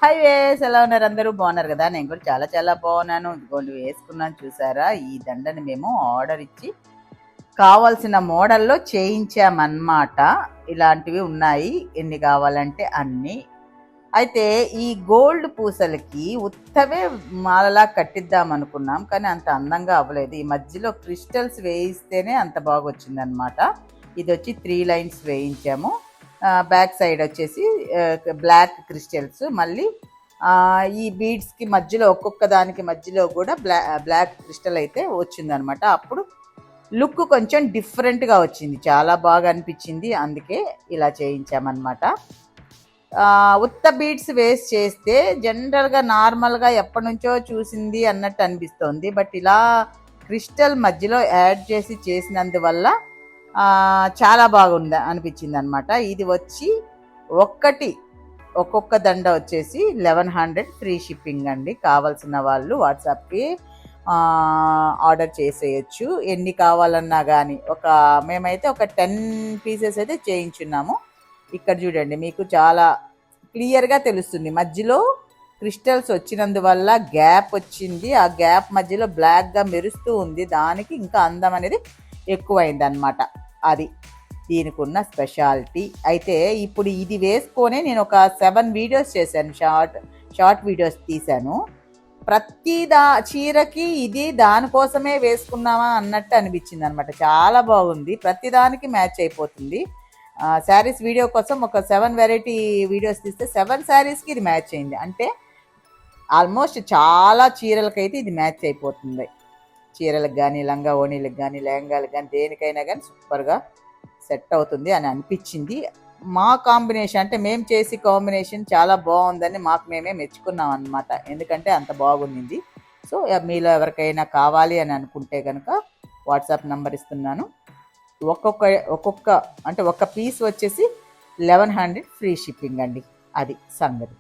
High వేస్, ఎలా ఉన్నారు? అందరూ బాగున్నారు కదా? నేను కూడా చాలా చాలా బాగున్నాను. ఇదిగోండి వేసుకున్నాను, చూసారా? ఈ దండని మేము ఆర్డర్ ఇచ్చి కావాల్సిన మోడల్లో చేయించామన్నమాట. ఇలాంటివి ఉన్నాయి, ఎన్ని కావాలంటే అన్ని. అయితే ఈ గోల్డ్ పూసలకి ఉత్తవే మాలలా కట్టిద్దాం అనుకున్నాం, కానీ అంత అందంగా అవ్వలేదు. ఈ మధ్యలో క్రిస్టల్స్ వేయిస్తేనే అంత బాగా వచ్చిందనమాట. ఇది వచ్చి 3 లైన్స్ వేయించాము. బ్యాక్ సైడ్ వచ్చేసి బ్లాక్ క్రిస్టల్స్, మళ్ళీ ఈ బీడ్స్కి మధ్యలో ఒక్కొక్క దానికి మధ్యలో కూడా బ్లాక్ క్రిస్టల్ అయితే వచ్చిందనమాట. అప్పుడు లుక్ కొంచెం డిఫరెంట్గా వచ్చింది, చాలా బాగా అనిపించింది. అందుకే ఇలా చేయించామన్నమాట. ఉత్త బీడ్స్ వేస్ట్ చేస్తే జనరల్గా నార్మల్గా ఎప్పటి నుంచో చూసింది అన్నట్టు అనిపిస్తుంది. బట్ ఇలా క్రిస్టల్ మధ్యలో యాడ్ చేసి చేసినందువల్ల చాలా బాగుంది అనిపించింది అనమాట. ఇది వచ్చి ఒక్కొక్క దండ వచ్చేసి 1100 ఫ్రీ షిప్పింగ్ అండి. కావాల్సిన వాళ్ళు వాట్సాప్కి ఆర్డర్ చేసేయచ్చు, ఎన్ని కావాలన్నా కానీ. మేమైతే ఒక 10 పీసెస్ అయితే చేయించున్నాము. ఇక్కడ చూడండి, మీకు చాలా క్లియర్గా తెలుస్తుంది. మధ్యలో క్రిస్టల్స్ వచ్చినందువల్ల గ్యాప్ వచ్చింది, ఆ గ్యాప్ మధ్యలో బ్లాక్గా మెరుస్తూ ఉంది. దానికి ఇంకా అందం అనేది ఎక్కువైంది అనమాట. అది దీనికి ఉన్న స్పెషాలిటీ. అయితే ఇప్పుడు ఇది వేసుకొనే నేను ఒక 7 వీడియోస్ చేశాను, షార్ట్ వీడియోస్ తీశాను. ప్రతి చీరకి ఇది దానికోసమే వేసుకున్నామా అన్నట్టు అనిపించింది అనమాట. చాలా బాగుంది, ప్రతిదానికి మ్యాచ్ అయిపోతుంది. శారీస్ వీడియో కోసం ఒక 7 వెరైటీ వీడియోస్ తీస్తే 7 శారీస్కి ఇది మ్యాచ్ అయింది. అంటే ఆల్మోస్ట్ చాలా చీరలకైతే ఇది మ్యాచ్ అయిపోతుంది. చీరలకు కానీ, లంగా ఓణీలకు కానీ, లెహంగాలకు కానీ, దేనికైనా కానీ సూపర్గా సెట్ అవుతుంది అని అనిపించింది. మా కాంబినేషన్, అంటే మేము చేసి కాంబినేషన్ చాలా బాగుందని మాకు మేమే మెచ్చుకున్నాం అనమాట. ఎందుకంటే అంత బాగుంది. సో మీలో ఎవరికైనా కావాలి అని అనుకుంటే కనుక వాట్సాప్ నెంబర్ ఇస్తున్నాను. ఒక్కొక్క అంటే ఒక పీస్ వచ్చేసి 1100 ఫ్రీ షిప్పింగ్ అండి. అది సంగతి.